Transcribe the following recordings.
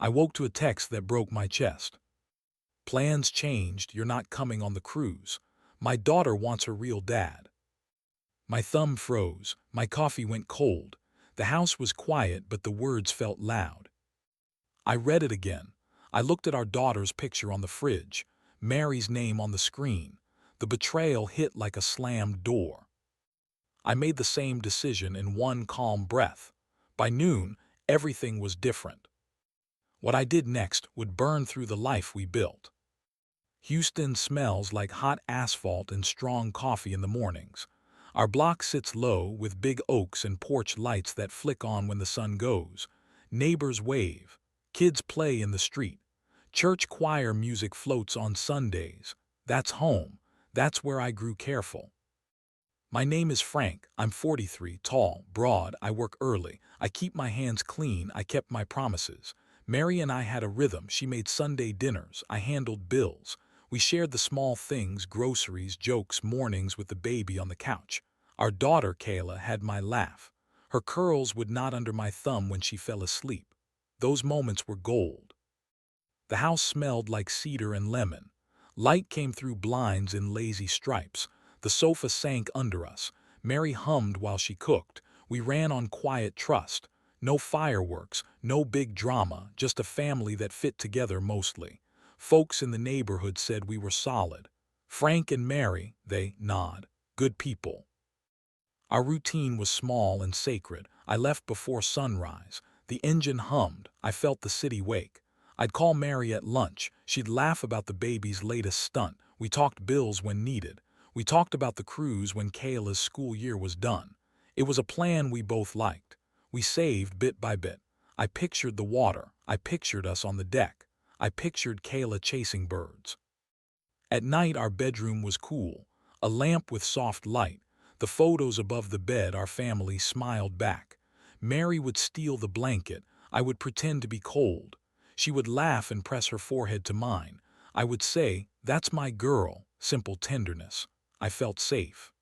I woke to a text that broke my chest. Plans changed, you're not coming on the cruise. My daughter wants her real dad. My thumb froze, my coffee went cold. The house was quiet, but the words felt loud. I read it again. I looked at our daughter's picture on the fridge, Mary's name on the screen. The betrayal hit like a slammed door. I made the same decision in one calm breath. By noon, everything was different. What I did next would burn through the life we built. Houston smells like hot asphalt and strong coffee in the mornings. Our block sits low with big oaks and porch lights that flick on when the sun goes. Neighbors wave. Kids play in the street. Church choir music floats on Sundays. That's home. That's where I grew careful. My name is Frank. I'm 43, tall, broad. I work early. I keep my hands clean. I kept my promises. Mary and I had a rhythm. She made Sunday dinners. I handled bills. We shared the small things, groceries, jokes, mornings with the baby on the couch. Our daughter, Kayla, had my laugh. Her curls would knot under my thumb when she fell asleep. Those moments were gold. The house smelled like cedar and lemon. Light came through blinds in lazy stripes. The sofa sank under us. Mary hummed while she cooked. We ran on quiet trust. No fireworks, no big drama, just a family that fit together mostly. Folks in the neighborhood said we were solid. Frank and Mary, they nod. Good people. Our routine was small and sacred. I left before sunrise. The engine hummed. I felt the city wake. I'd call Mary at lunch. She'd laugh about the baby's latest stunt. We talked bills when needed. We talked about the cruise when Kayla's school year was done. It was a plan we both liked. We saved bit by bit. I pictured the water. I pictured us on the deck. I pictured Kayla chasing birds. At night our bedroom was cool. A lamp with soft light. The photos above the bed, our family smiled back. Mary would steal the blanket. I would pretend to be cold. She would laugh and press her forehead to mine. I would say, "That's my girl," simple tenderness. I felt safe.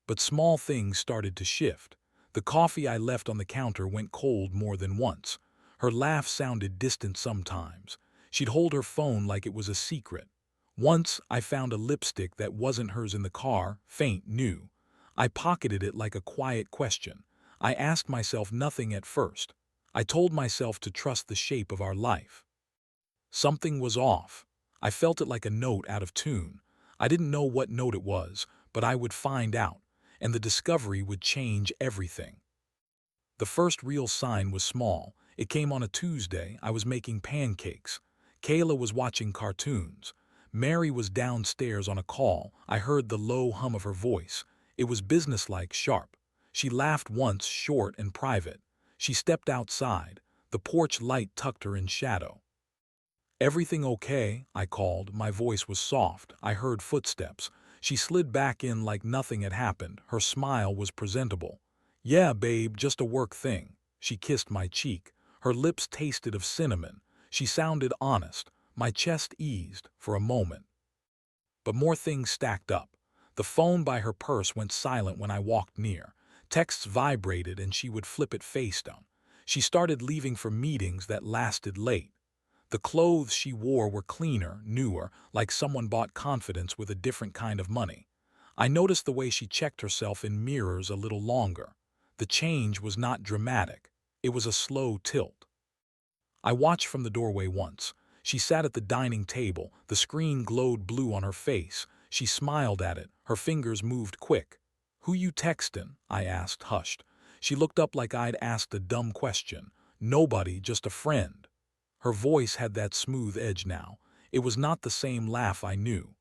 But small things started to shift. The coffee I left on the counter went cold more than once. Her laugh sounded distant sometimes. She'd hold her phone like it was a secret. Once I found a lipstick that wasn't hers in the car, faint, new. I pocketed it like a quiet question. I asked myself nothing at first. I told myself to trust the shape of our life. Something was off. I felt it like a note out of tune. I didn't know what note it was, but I would find out, and the discovery would change everything. The first real sign was small. It came on a Tuesday. I was making pancakes. Kayla was watching cartoons. Mary was downstairs on a call. I heard the low hum of her voice. It was businesslike, sharp. She laughed once, short and private. She stepped outside. The porch light tucked her in shadow. "Everything okay?" I called. My voice was soft. I heard footsteps. She slid back in like nothing had happened. Her smile was presentable. "Yeah, babe, just a work thing." She kissed my cheek. Her lips tasted of cinnamon. She sounded honest. My chest eased for a moment. But more things stacked up. The phone by her purse went silent when I walked near. Texts vibrated and she would flip it face down. She started leaving for meetings that lasted late. The clothes she wore were cleaner, newer, like someone bought confidence with a different kind of money. I noticed the way she checked herself in mirrors a little longer. The change was not dramatic. It was a slow tilt. I watched from the doorway once. She sat at the dining table. The screen glowed blue on her face. She smiled at it. Her fingers moved quick. "Who you textin'?" I asked, hushed. She looked up like I'd asked a dumb question. "Nobody, just a friend." Her voice had that smooth edge now. It was not the same laugh I knew.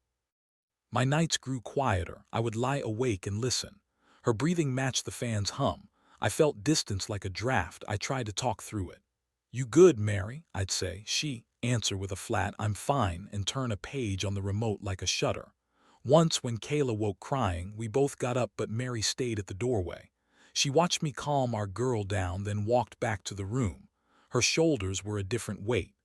My nights grew quieter. I would lie awake and listen. Her breathing matched the fan's hum. I felt distance like a draft. I tried to talk through it. "You good, Mary?" I'd say. She answer with a flat, "I'm fine," and turn a page on the remote like a shutter. Once, when Kayla woke crying, we both got up, but Mary stayed at the doorway. She watched me calm our girl down, then walked back to the room. Her shoulders were a different weight.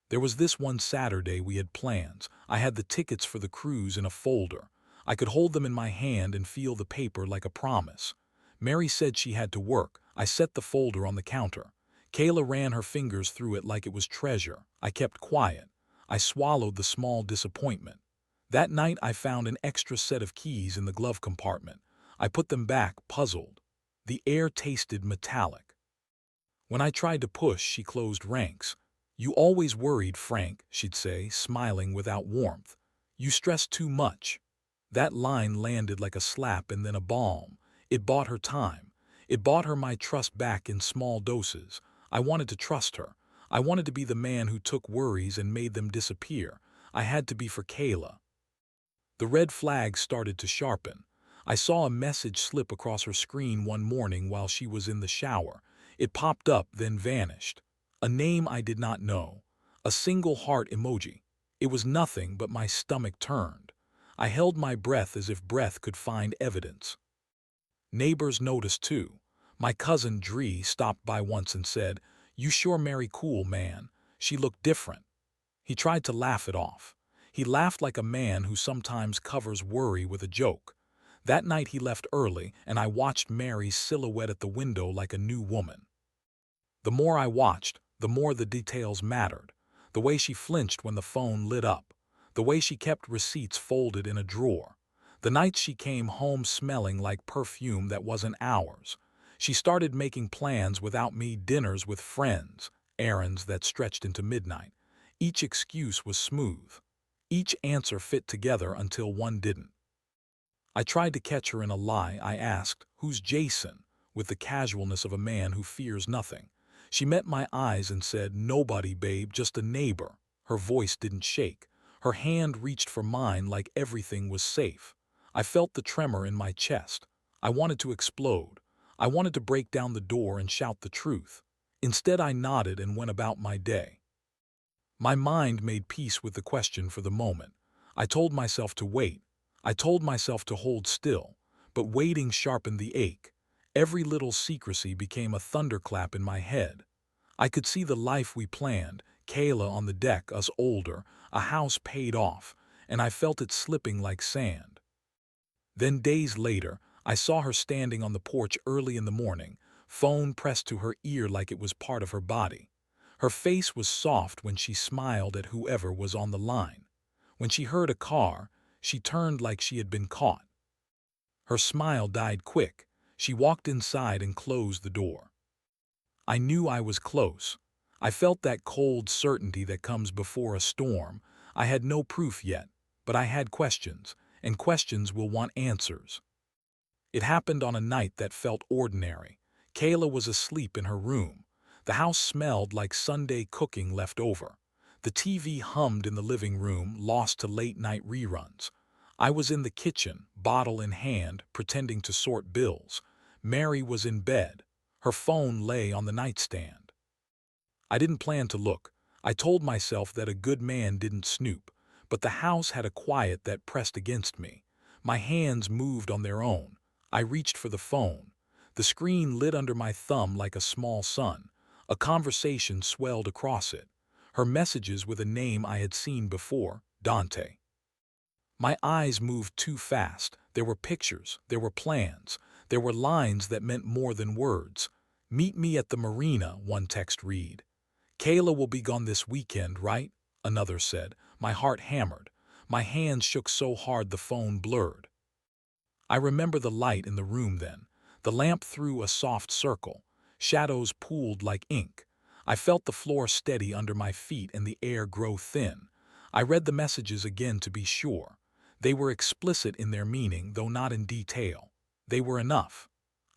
There was this one Saturday we had plans. I had the tickets for the cruise in a folder. I could hold them in my hand and feel the paper like a promise. Mary said she had to work. I set the folder on the counter. Kayla ran her fingers through it like it was treasure. I kept quiet. I swallowed the small disappointment. That night I found an extra set of keys in the glove compartment. I put them back, puzzled. The air tasted metallic. When I tried to push, she closed ranks. "You always worried, Frank," she'd say, smiling without warmth. "You stressed too much." That line landed like a slap and then a balm. It bought her time. It bought her my trust back in small doses. I wanted to trust her. I wanted to be the man who took worries and made them disappear. I had to be for Kayla. The red flag started to sharpen. I saw a message slip across her screen one morning while she was in the shower. It popped up, then vanished. A name I did not know. A single heart emoji. It was nothing, but my stomach turned. I held my breath as if breath could find evidence. Neighbors noticed too. My cousin Dree stopped by once and said, "You sure marry cool, man." She looked different. He tried to laugh it off. He laughed like a man who sometimes covers worry with a joke. That night he left early, and I watched Mary's silhouette at the window like a new woman. The more I watched, the more the details mattered. The way she flinched when the phone lit up. The way she kept receipts folded in a drawer. The nights she came home smelling like perfume that wasn't ours. She started making plans without me, dinners with friends, errands that stretched into midnight. Each excuse was smooth. Each answer fit together until one didn't. I tried to catch her in a lie. I asked, "Who's Jason?" with the casualness of a man who fears nothing. She met my eyes and said, "Nobody, babe, just a neighbor." Her voice didn't shake. Her hand reached for mine like everything was safe. I felt the tremor in my chest. I wanted to explode. I wanted to break down the door and shout the truth. Instead, I nodded and went about my day. My mind made peace with the question for the moment. I told myself to wait. I told myself to hold still. But waiting sharpened the ache. Every little secrecy became a thunderclap in my head. I could see the life we planned, Kayla on the deck, us older, a house paid off, and I felt it slipping like sand. Then days later, I saw her standing on the porch early in the morning, phone pressed to her ear like it was part of her body. Her face was soft when she smiled at whoever was on the line. When she heard a car, she turned like she had been caught. Her smile died quick. She walked inside and closed the door. I knew I was close. I felt that cold certainty that comes before a storm. I had no proof yet, but I had questions, and questions will want answers. It happened on a night that felt ordinary. Kayla was asleep in her room. The house smelled like Sunday cooking left over. The TV hummed in the living room, lost to late-night reruns. I was in the kitchen, bottle in hand, pretending to sort bills. Mary was in bed. Her phone lay on the nightstand. I didn't plan to look. I told myself that a good man didn't snoop, but the house had a quiet that pressed against me. My hands moved on their own. I reached for the phone. The screen lit under my thumb like a small sun. A conversation swelled across it. Her messages with a name I had seen before, Dante. My eyes moved too fast. There were pictures, there were plans, there were lines that meant more than words. "Meet me at the marina," one text read. "Kayla will be gone this weekend, right?" another said. My heart hammered. My hands shook so hard the phone blurred. I remember the light in the room then. The lamp threw a soft circle. Shadows pooled like ink. I felt the floor steady under my feet and the air grow thin. I read the messages again to be sure. They were explicit in their meaning, though not in detail. They were enough.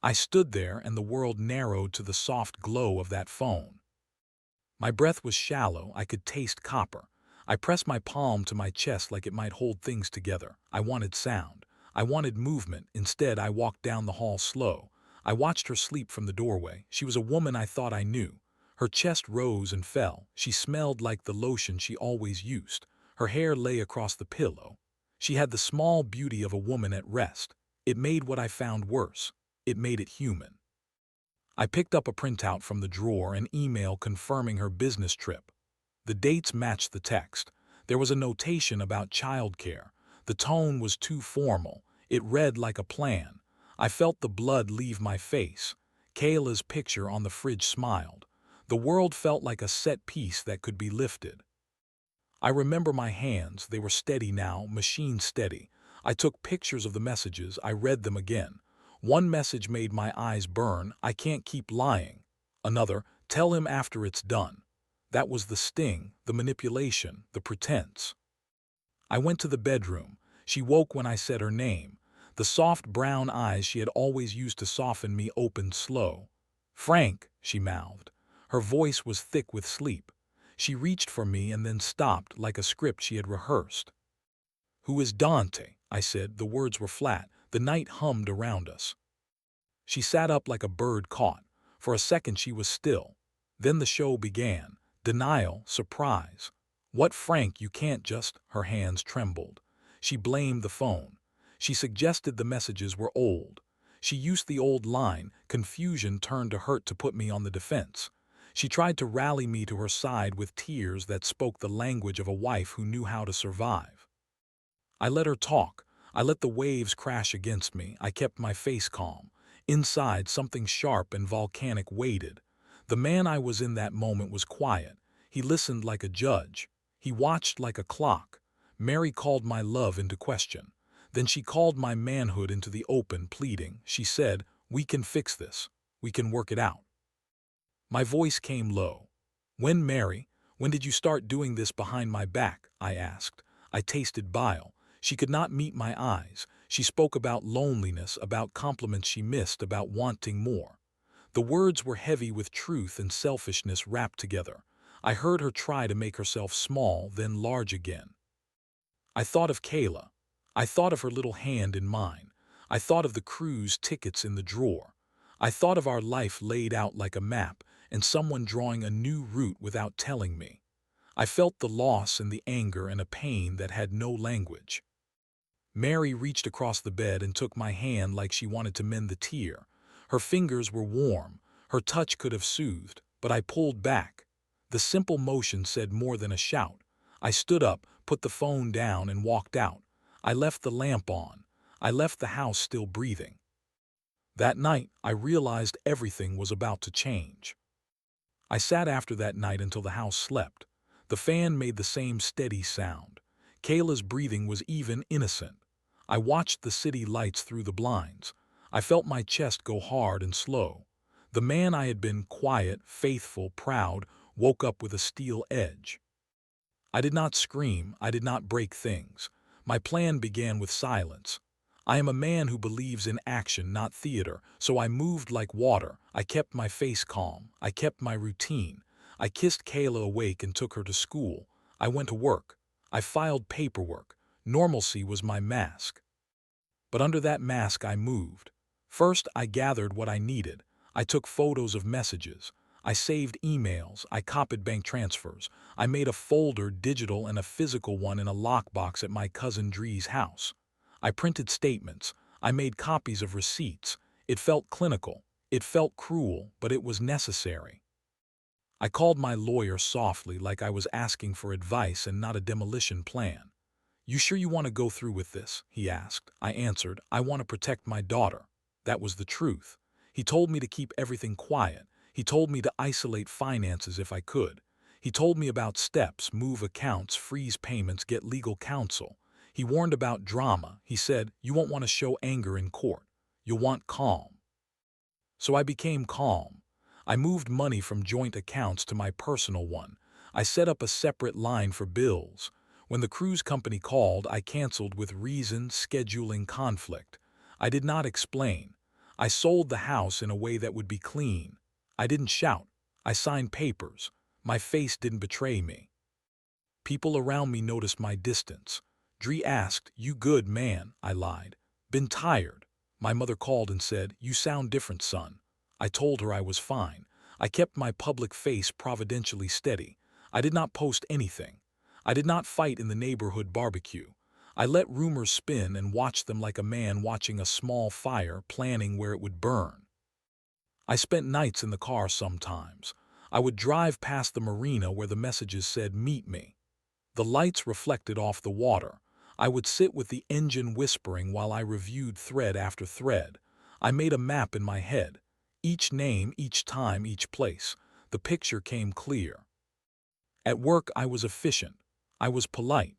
I stood there and the world narrowed to the soft glow of that phone. My breath was shallow. I could taste copper. I pressed my palm to my chest like it might hold things together. I wanted sound. I wanted movement. Instead, I walked down the hall slow. I watched her sleep from the doorway. She was a woman I thought I knew. Her chest rose and fell. She smelled like the lotion she always used. Her hair lay across the pillow. She had the small beauty of a woman at rest. It made what I found worse. It made it human. I picked up a printout from the drawer, an email confirming her business trip. The dates matched the text. There was a notation about childcare. The tone was too formal. It read like a plan. I felt the blood leave my face. Kayla's picture on the fridge smiled. The world felt like a set piece that could be lifted. I remember my hands, they were steady now, machine steady. I took pictures of the messages, I read them again. One message made my eyes burn, I can't keep lying. Another, tell him after it's done. That was the sting, the manipulation, the pretense. I went to the bedroom. She woke when I said her name. The soft brown eyes she had always used to soften me opened slow. "Frank," she mouthed. Her voice was thick with sleep. She reached for me and then stopped like a script she had rehearsed. "Who is Dante?" I said. The words were flat. The night hummed around us. She sat up like a bird caught. For a second she was still. Then the show began. Denial, surprise. "What, Frank, you can't just—" Her hands trembled. She blamed the phone. She suggested the messages were old. She used the old line, confusion turned to hurt, to put me on the defense. She tried to rally me to her side with tears that spoke the language of a wife who knew how to survive. I let her talk. I let the waves crash against me. I kept my face calm. Inside, something sharp and volcanic waited. The man I was in that moment was quiet. He listened like a judge. He watched like a clock. Mary called my love into question. Then she called my manhood into the open, pleading. She said, "We can fix this. We can work it out." My voice came low. "When, Mary? When did you start doing this behind my back?" I asked. I tasted bile. She could not meet my eyes. She spoke about loneliness, about compliments she missed, about wanting more. The words were heavy with truth and selfishness wrapped together. I heard her try to make herself small, then large again. I thought of Kayla. I thought of her little hand in mine. I thought of the cruise tickets in the drawer. I thought of our life laid out like a map, and someone drawing a new route without telling me. I felt the loss and the anger and a pain that had no language. Mary reached across the bed and took my hand like she wanted to mend the tear. Her fingers were warm. Her touch could have soothed, but I pulled back. The simple motion said more than a shout. I stood up, put the phone down, and walked out. I left the lamp on. I left the house still breathing. That night, I realized everything was about to change. I sat after that night until the house slept. The fan made the same steady sound. Kayla's breathing was even, innocent. I watched the city lights through the blinds. I felt my chest go hard and slow. The man I had been, quiet, faithful, proud, woke up with a steel edge. I did not scream. I did not break things. My plan began with silence. I am a man who believes in action, not theater, so I moved like water. I kept my face calm. I kept my routine. I kissed Kayla awake and took her to school. I went to work. I filed paperwork. Normalcy was my mask. But under that mask I moved. First, I gathered what I needed. I took photos of messages. I saved emails. I copied bank transfers. I made a folder, digital and a physical one, in a lockbox at my cousin Dree's house. I printed statements. I made copies of receipts. It felt clinical. It felt cruel, but it was necessary. I called my lawyer softly, like I was asking for advice and not a demolition plan. "You sure you want to go through with this?" he asked. I answered, "I want to protect my daughter." That was the truth. He told me to keep everything quiet. He told me to isolate finances if I could. He told me about steps, move accounts, freeze payments, get legal counsel. He warned about drama. He said, "You won't want to show anger in court. You'll want calm." So I became calm. I moved money from joint accounts to my personal one. I set up a separate line for bills. When the cruise company called, I canceled with reason, scheduling, conflict. I did not explain. I sold the house in a way that would be clean. I didn't shout. I signed papers. My face didn't betray me. People around me noticed my distance. Dree asked, "You good, man?" I lied. "Been tired." My mother called and said, "You sound different, son." I told her I was fine. I kept my public face providentially steady. I did not post anything. I did not fight in the neighborhood barbecue. I let rumors spin and watched them like a man watching a small fire, planning where it would burn. I spent nights in the car sometimes. I would drive past the marina where the messages said, "Meet me." The lights reflected off the water. I would sit with the engine whispering while I reviewed thread after thread. I made a map in my head. Each name, each time, each place. The picture came clear. At work, I was efficient. I was polite.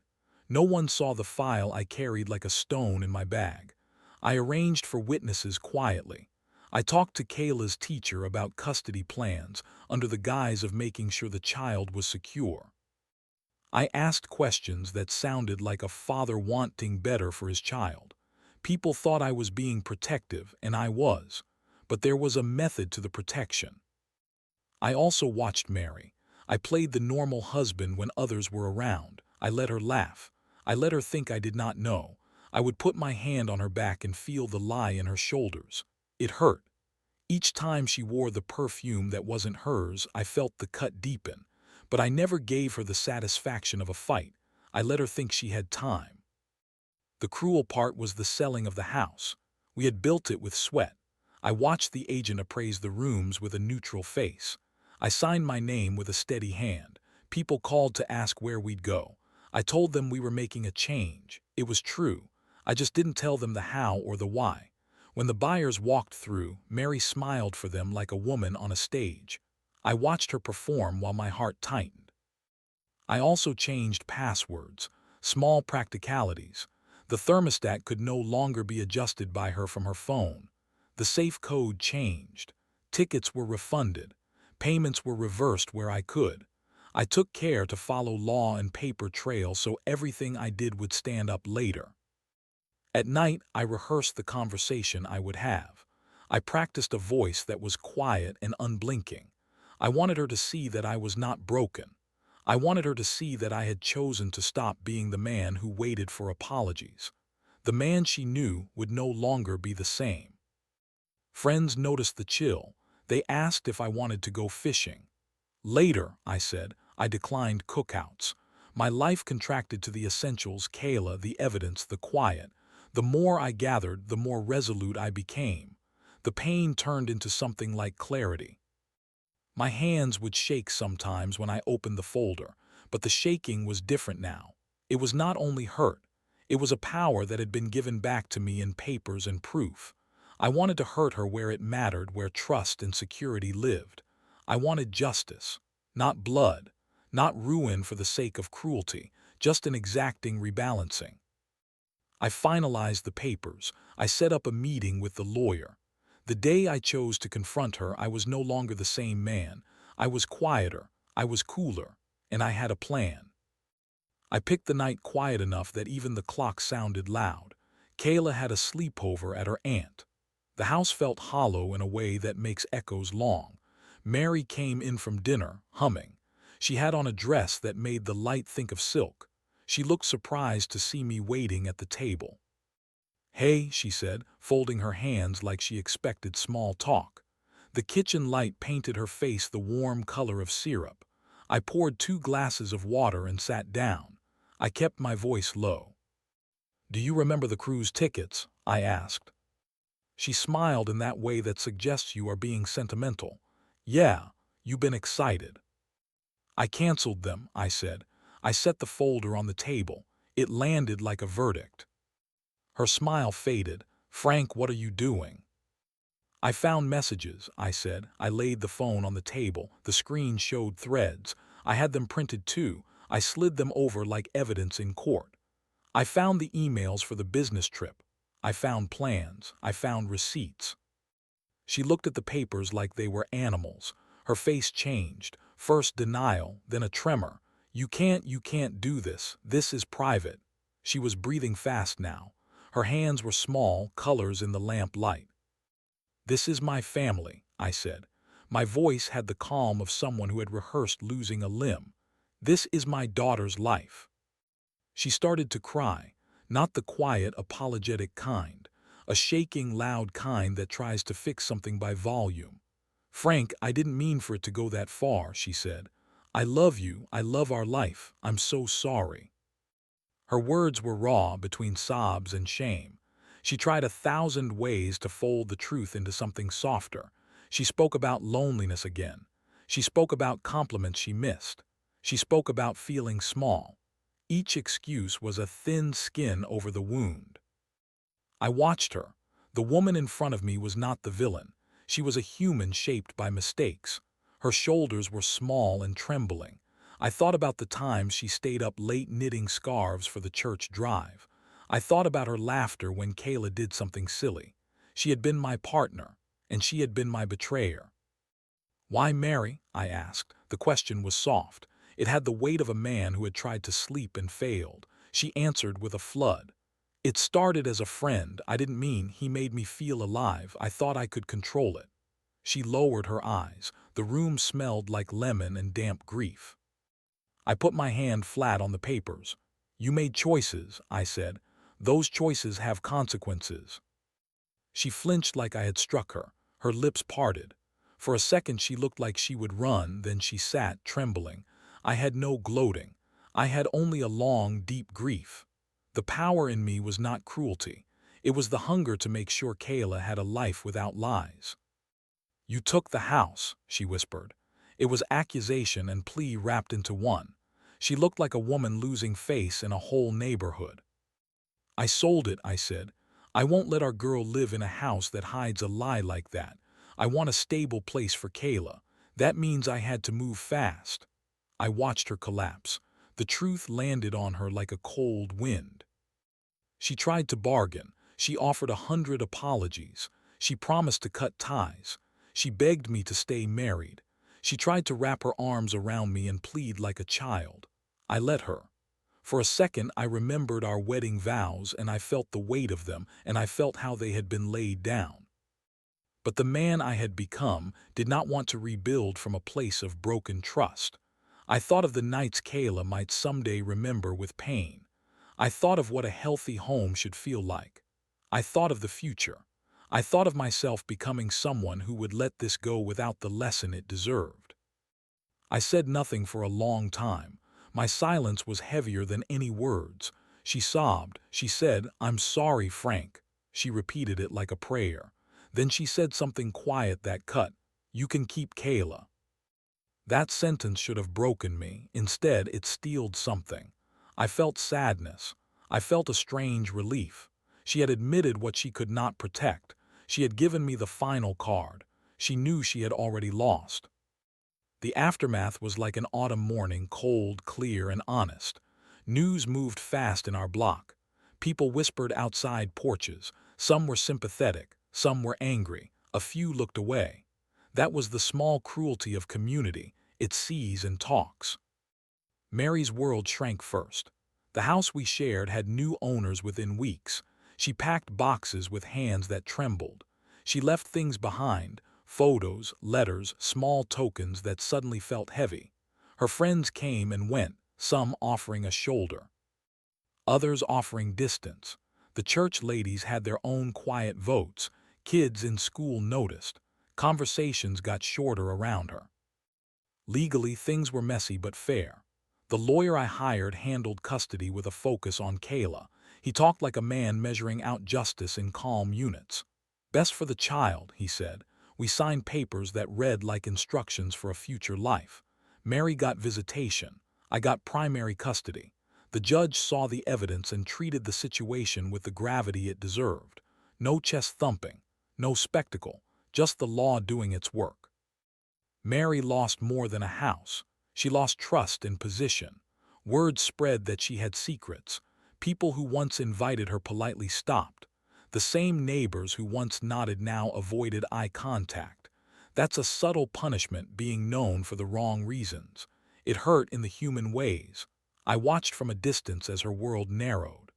No one saw the file I carried like a stone in my bag. I arranged for witnesses quietly. I talked to Kayla's teacher about custody plans under the guise of making sure the child was secure. I asked questions that sounded like a father wanting better for his child. People thought I was being protective, and I was. But there was a method to the protection. I also watched Mary. I played the normal husband when others were around. I let her laugh. I let her think I did not know. I would put my hand on her back and feel the lie in her shoulders. It hurt. Each time she wore the perfume that wasn't hers, I felt the cut deepen. But I never gave her the satisfaction of a fight. I let her think she had time. The cruel part was the selling of the house. We had built it with sweat. I watched the agent appraise the rooms with a neutral face. I signed my name with a steady hand. People called to ask where we'd go. I told them we were making a change. It was true. I just didn't tell them the how or the why. When the buyers walked through, Mary smiled for them like a woman on a stage. I watched her perform while my heart tightened. I also changed passwords, small practicalities. The thermostat could no longer be adjusted by her from her phone. The safe code changed. Tickets were refunded. Payments were reversed where I could. I took care to follow law and paper trail so everything I did would stand up later. At night, I rehearsed the conversation I would have. I practiced a voice that was quiet and unblinking. I wanted her to see that I was not broken. I wanted her to see that I had chosen to stop being the man who waited for apologies. The man she knew would no longer be the same. Friends noticed the chill. They asked if I wanted to go fishing. Later, I said, I declined cookouts. My life contracted to the essentials: Kayla, the evidence, the quiet. The more I gathered, the more resolute I became. The pain turned into something like clarity. My hands would shake sometimes when I opened the folder, but the shaking was different now. It was not only hurt. It was a power that had been given back to me in papers and proof. I wanted to hurt her where it mattered, where trust and security lived. I wanted justice, not blood, not ruin for the sake of cruelty, just an exacting rebalancing. I finalized the papers. I set up a meeting with the lawyer. The day I chose to confront her, I was no longer the same man. I was quieter, I was cooler, and I had a plan. I picked the night quiet enough that even the clock sounded loud. Kayla had a sleepover at her aunt. The house felt hollow in a way that makes echoes long. Mary came in from dinner, humming. She had on a dress that made the light think of silk. She looked surprised to see me waiting at the table. "Hey," she said, folding her hands like she expected small talk. The kitchen light painted her face the warm color of syrup. I poured 2 glasses of water and sat down. I kept my voice low. "Do you remember the cruise tickets?" I asked. She smiled in that way that suggests you are being sentimental. "Yeah, you've been excited." "I canceled them," I said. I set the folder on the table. It landed like a verdict. Her smile faded. "Frank, what are you doing?" "I found messages," I said. I laid the phone on the table. The screen showed threads. I had them printed too. I slid them over like evidence in court. I found the emails for the business trip. I found plans. I found receipts. She looked at the papers like they were animals. Her face changed. First denial, then a tremor. You can't do this. This is private." She was breathing fast now. Her hands were small, colors in the lamp light. "This is my family," I said. My voice had the calm of someone who had rehearsed losing a limb. "This is my daughter's life." She started to cry, not the quiet, apologetic kind, a shaking, loud kind that tries to fix something by volume. "Frank, I didn't mean for it to go that far," she said. "I love you. I love our life. I'm so sorry." Her words were raw between sobs and shame. She tried 1,000 ways to fold the truth into something softer. She spoke about loneliness again. She spoke about compliments she missed. She spoke about feeling small. Each excuse was a thin skin over the wound. I watched her. The woman in front of me was not the villain. She was a human shaped by mistakes. Her shoulders were small and trembling. I thought about the times she stayed up late knitting scarves for the church drive. I thought about her laughter when Kayla did something silly. She had been my partner, and she had been my betrayer. "Why Mary?" I asked. The question was soft. It had the weight of a man who had tried to sleep and failed. She answered with a flood. "It started as a friend. I didn't mean he made me feel alive. I thought I could control it." She lowered her eyes. The room smelled like lemon and damp grief. I put my hand flat on the papers. "You made choices," I said. "Those choices have consequences." She flinched like I had struck her. Her lips parted. For a second she looked like she would run, then she sat, trembling. I had no gloating. I had only a long, deep grief. The power in me was not cruelty. It was the hunger to make sure Kayla had a life without lies. "You took the house," she whispered. It was accusation and plea wrapped into one. She looked like a woman losing face in a whole neighborhood. "I sold it," I said. "I won't let our girl live in a house that hides a lie like that. I want a stable place for Kayla. That means I had to move fast." I watched her collapse. The truth landed on her like a cold wind. She tried to bargain. She offered 100 apologies. She promised to cut ties. She begged me to stay married. She tried to wrap her arms around me and plead like a child. I let her. For a second I remembered our wedding vows, and I felt the weight of them, and I felt how they had been laid down. But the man I had become did not want to rebuild from a place of broken trust. I thought of the nights Kayla might someday remember with pain. I thought of what a healthy home should feel like. I thought of the future. I thought of myself becoming someone who would let this go without the lesson it deserved. I said nothing for a long time. My silence was heavier than any words. She sobbed. She said, "I'm sorry, Frank." She repeated it like a prayer. Then she said something quiet that cut. "You can keep Kayla." That sentence should have broken me. Instead, it steeled something. I felt sadness. I felt a strange relief. She had admitted what she could not protect. She had given me the final card. She knew she had already lost. The aftermath was like an autumn morning, cold, clear, and honest. News moved fast in our block. People whispered outside porches. Some were sympathetic, some were angry, a few looked away. That was the small cruelty of community. It sees and talks. Mary's world shrank first. The house we shared had new owners within weeks. She packed boxes with hands that trembled. She left things behind, photos, letters, small tokens that suddenly felt heavy. Her friends came and went, some offering a shoulder, others offering distance. The church ladies had their own quiet votes. Kids in school noticed. Conversations got shorter around her. Legally, things were messy but fair. The lawyer I hired handled custody with a focus on Kayla. He talked like a man measuring out justice in calm units. "Best for the child," he said. We signed papers that read like instructions for a future life. Mary got visitation. I got primary custody. The judge saw the evidence and treated the situation with the gravity it deserved. No chest thumping, no spectacle, just the law doing its work. Mary lost more than a house. She lost trust and position. Word spread that she had secrets. People who once invited her politely stopped. The same neighbors who once nodded now avoided eye contact. That's a subtle punishment, being known for the wrong reasons. It hurt in the human ways. I watched from a distance as her world narrowed.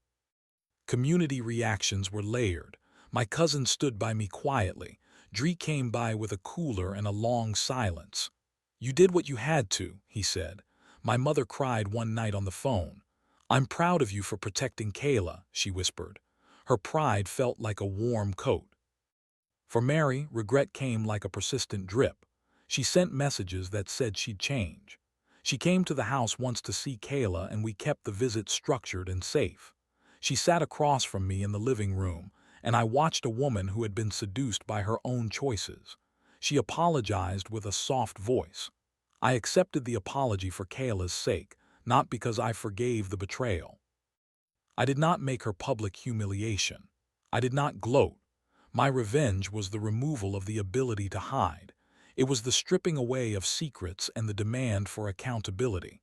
Community reactions were layered. My cousin stood by me quietly. Dree came by with a cooler and a long silence. "You did what you had to," he said. My mother cried one night on the phone. "I'm proud of you for protecting Kayla," she whispered. Her pride felt like a warm coat. For Mary, regret came like a persistent drip. She sent messages that said she'd change. She came to the house once to see Kayla, and we kept the visit structured and safe. She sat across from me in the living room, and I watched a woman who had been seduced by her own choices. She apologized with a soft voice. I accepted the apology for Kayla's sake, not because I forgave the betrayal. I did not make her public humiliation. I did not gloat. My revenge was the removal of the ability to hide. It was the stripping away of secrets and the demand for accountability.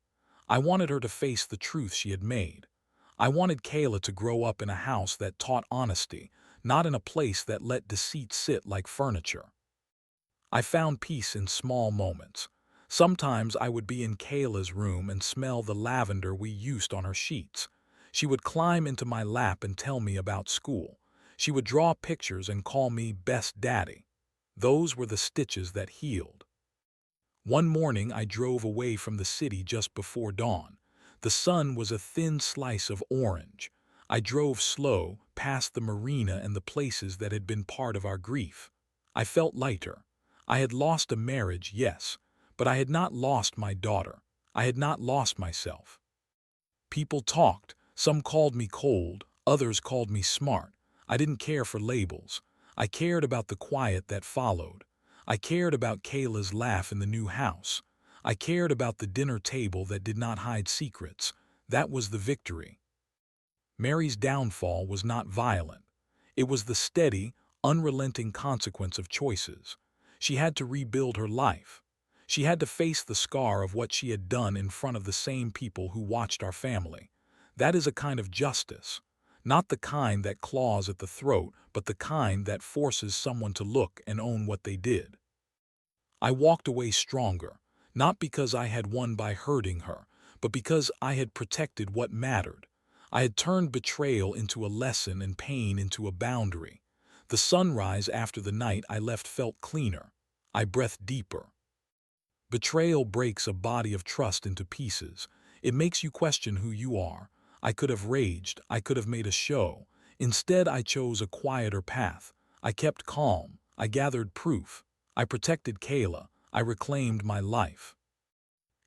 I wanted her to face the truth she had made. I wanted Kayla to grow up in a house that taught honesty, not in a place that let deceit sit like furniture. I found peace in small moments. Sometimes I would be in Kayla's room and smell the lavender we used on her sheets. She would climb into my lap and tell me about school. She would draw pictures and call me best daddy. Those were the stitches that healed. One morning I drove away from the city just before dawn. The sun was a thin slice of orange. I drove slow, past the marina and the places that had been part of our grief. I felt lighter. I had lost a marriage, yes, but I had not lost my daughter. I had not lost myself. People talked. Some called me cold, others called me smart. I didn't care for labels. I cared about the quiet that followed. I cared about Kayla's laugh in the new house. I cared about the dinner table that did not hide secrets. That was the victory. Mary's downfall was not violent. It was the steady, unrelenting consequence of choices. She had to rebuild her life. She had to face the scar of what she had done in front of the same people who watched our family. That is a kind of justice. Not the kind that claws at the throat, but the kind that forces someone to look and own what they did. I walked away stronger, not because I had won by hurting her, but because I had protected what mattered. I had turned betrayal into a lesson and pain into a boundary. The sunrise after the night I left felt cleaner. I breathed deeper. Betrayal breaks a body of trust into pieces. It makes you question who you are. I could have raged. I could have made a show. Instead, I chose a quieter path. I kept calm. I gathered proof. I protected Kayla. I reclaimed my life.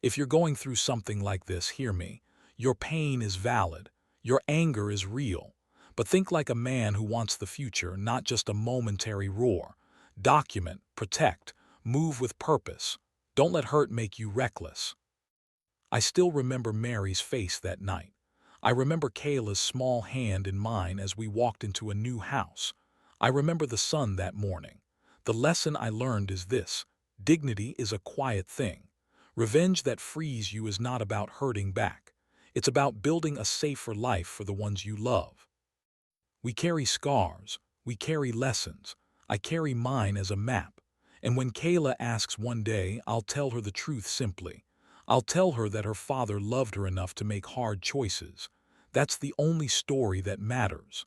If you're going through something like this, hear me. Your pain is valid. Your anger is real. But think like a man who wants the future, not just a momentary roar. Document, protect, move with purpose. Don't let hurt make you reckless. I still remember Mary's face that night. I remember Kayla's small hand in mine as we walked into a new house. I remember the sun that morning. The lesson I learned is this: dignity is a quiet thing. Revenge that frees you is not about hurting back. It's about building a safer life for the ones you love. We carry scars. We carry lessons. I carry mine as a map. And when Kayla asks one day, I'll tell her the truth simply. I'll tell her that her father loved her enough to make hard choices. That's the only story that matters.